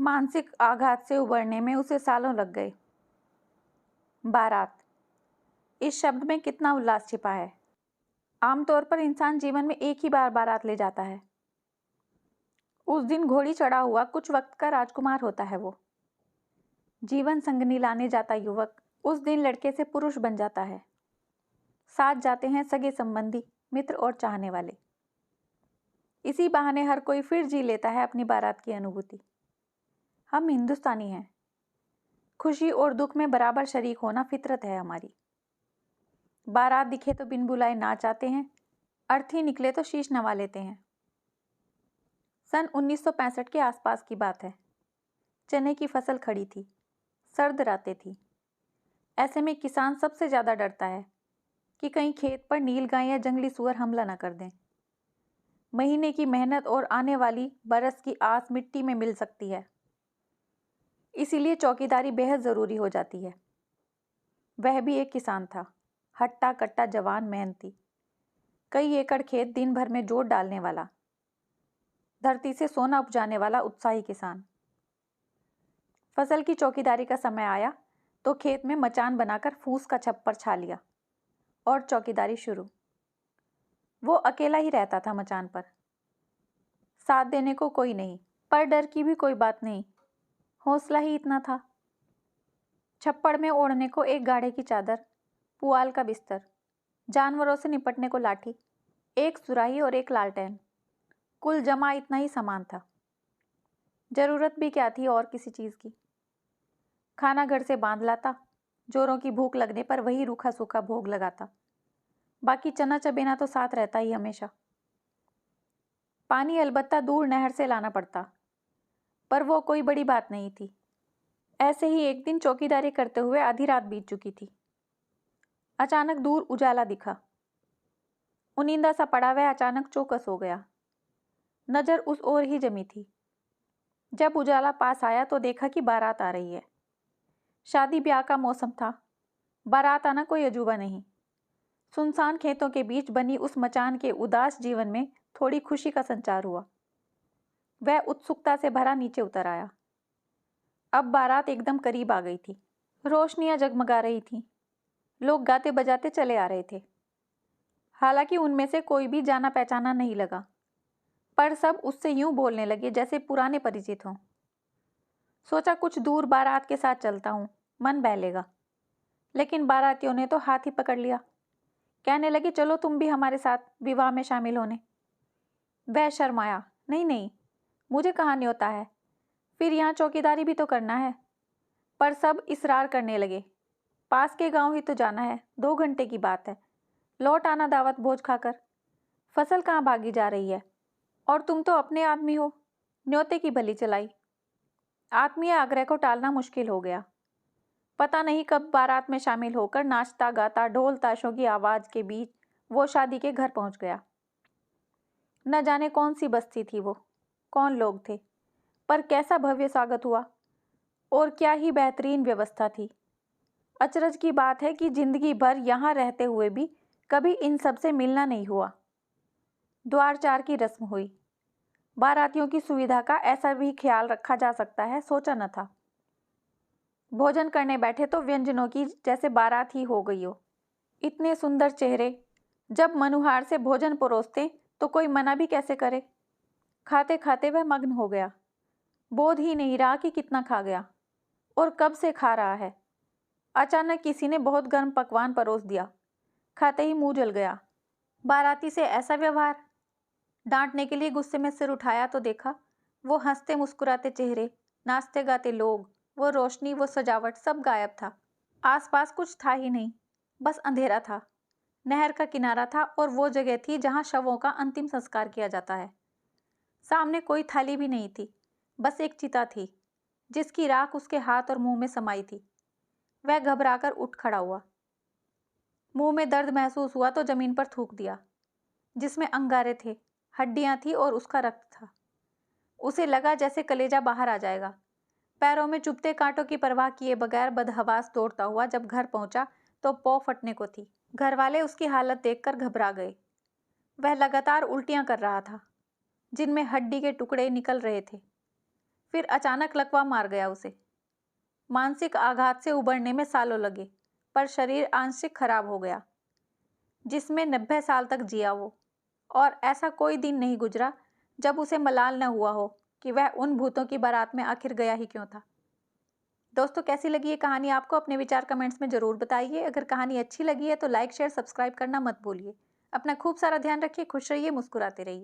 मानसिक आघात से उबरने में उसे सालों लग गए। बारात, इस शब्द में कितना उल्लास छिपा है। आमतौर पर इंसान जीवन में एक ही बार बारात ले जाता है। उस दिन घोड़ी चढ़ा हुआ कुछ वक्त का राजकुमार होता है वो। जीवन संगनी लाने जाता युवक उस दिन लड़के से पुरुष बन जाता है। साथ जाते हैं सगे संबंधी, मित्र और चाहने वाले। इसी बहाने हर कोई फिर जी लेता है अपनी बारात की अनुभूति। हम हिंदुस्तानी हैं। खुशी और दुख में बराबर शरीक होना फितरत है हमारी। बारात दिखे तो बिन बुलाए नाच आते हैं, अर्थी निकले तो शीश नवा लेते हैं। सन 1965 के आसपास की बात है। चने की फसल खड़ी थी, सर्द रातें थी। ऐसे में किसान सबसे ज़्यादा डरता है कि कहीं खेत पर नीलगाय या जंगली सुअर हमला न कर दें। महीने की मेहनत और आने वाली बरस की आस मिट्टी में मिल सकती है। इसीलिए चौकीदारी बेहद ज़रूरी हो जाती है। वह भी एक किसान था, हट्टा कट्टा जवान, मेहनती, कई एकड़ खेत दिन भर में जोत डालने वाला, धरती से सोना उपजाने वाला उत्साही किसान। फसल की चौकीदारी का समय आया तो खेत में मचान बनाकर फूस का छप्पर छा लिया और चौकीदारी शुरू। वो अकेला ही रहता था मचान पर। साथ देने को कोई नहीं, पर डर की भी कोई बात नहीं। हौसला ही इतना था। छप्पड़ में ओढ़ने को एक गाढ़े की चादर, पुआल का बिस्तर, जानवरों से निपटने को लाठी, एक सुराही और एक लालटेन। कुल जमा इतना ही सामान था। जरूरत भी क्या थी और किसी चीज़ की। खाना घर से बांध लाता, जोरों की भूख लगने पर वही रूखा सूखा भोग लगाता। बाकी चना चबेना तो साथ रहता ही हमेशा। पानी अलबत्ता दूर नहर से लाना पड़ता, पर वो कोई बड़ी बात नहीं थी। ऐसे ही एक दिन चौकीदारी करते हुए आधी रात बीत चुकी थी। अचानक दूर उजाला दिखा। उनिंदा सा पड़ा वह अचानक चौकस हो गया। नजर उस ओर ही जमी थी। जब उजाला पास आया तो देखा कि बारात आ रही है। शादी ब्याह का मौसम था। बारात आना कोई अजूबा नहीं। सुनसान खेतों के बीच बनी उस मचान के उदास जीवन में थोड़ी खुशी का संचार हुआ। वह उत्सुकता से भरा नीचे उतर आया। अब बारात एकदम करीब आ गई थी। रोशनियां जगमगा रही थीं। लोग गाते बजाते चले आ रहे थे। हालांकि उनमें से कोई भी जाना पहचाना नहीं लगा, पर सब उससे यूं बोलने लगे जैसे पुराने परिचित हों। सोचा कुछ दूर बारात के साथ चलता हूं, मन बहलेगा। लेकिन बारातियों ने तो हाथ ही पकड़ लिया। कहने लगे, चलो तुम भी हमारे साथ विवाह में शामिल होने। वह शर्माया, नहीं नहीं, मुझे कहाँ न्योता है, फिर यहाँ चौकीदारी भी तो करना है। पर सब इसरार करने लगे, पास के गांव ही तो जाना है, 2 घंटे की बात है, लौट आना दावत भोज खाकर। फसल कहाँ भागी जा रही है, और तुम तो अपने आदमी हो। न्योते की भली चलाई। आत्मीय आग्रह को टालना मुश्किल हो गया। पता नहीं कब बारात में शामिल होकर नाचता गाता ढोल ताशों की आवाज के बीच वो शादी के घर पहुंच गया। न जाने कौन सी बस्ती थी वो, कौन लोग थे, पर कैसा भव्य स्वागत हुआ और क्या ही बेहतरीन व्यवस्था थी। अचरज की बात है कि जिंदगी भर यहाँ रहते हुए भी कभी इन सब से मिलना नहीं हुआ। द्वारचार की रस्म हुई। बारातियों की सुविधा का ऐसा भी ख्याल रखा जा सकता है, सोचा न था। भोजन करने बैठे तो व्यंजनों की जैसे बारात ही हो गई हो। इतने सुंदर चेहरे, जब मनुहार से भोजन परोसते तो कोई मना भी कैसे करे। खाते खाते वह मग्न हो गया। बोध ही नहीं रहा कि कितना खा गया और कब से खा रहा है। अचानक किसी ने बहुत गर्म पकवान परोस दिया। खाते ही मुंह जल गया। बाराती से ऐसा व्यवहार। डांटने के लिए गुस्से में सिर उठाया तो देखा वो हंसते मुस्कुराते चेहरे, नाचते गाते लोग, वो रोशनी, वो सजावट, सब गायब था। आसपास कुछ था ही नहीं, बस अंधेरा था। नहर का किनारा था और वो जगह थी जहां शवों का अंतिम संस्कार किया जाता है। सामने कोई थाली भी नहीं थी, बस एक चिता थी जिसकी राख उसके हाथ और मुंह में समाई थी। वह घबराकर उठ खड़ा हुआ। मुंह में दर्द महसूस हुआ तो जमीन पर थूक दिया, जिसमें अंगारे थे, हड्डियां थी और उसका रक्त था। उसे लगा जैसे कलेजा बाहर आ जाएगा। पैरों में चुभते कांटों की परवाह किए बगैर बदहवास दौड़ता हुआ जब घर पहुंचा तो पौ फटने को थी। घर वाले उसकी हालत देखकर घबरा गए। वह लगातार उल्टियां कर रहा था, जिनमें हड्डी के टुकड़े निकल रहे थे। फिर अचानक लकवा मार गया उसे। मानसिक आघात से उबरने में सालों लगे, पर शरीर आंशिक खराब हो गया, जिसमें 90 साल तक जिया वो। और ऐसा कोई दिन नहीं गुजरा जब उसे मलाल न हुआ हो कि वह उन भूतों की बारात में आखिर गया ही क्यों था। दोस्तों, कैसी लगी ये कहानी आपको? अपने विचार कमेंट्स में ज़रूर बताइए। अगर कहानी अच्छी लगी है तो लाइक शेयर सब्सक्राइब करना मत भूलिए। अपना खूब सारा ध्यान रखिए, खुश रहिए, मुस्कुराते रहिए।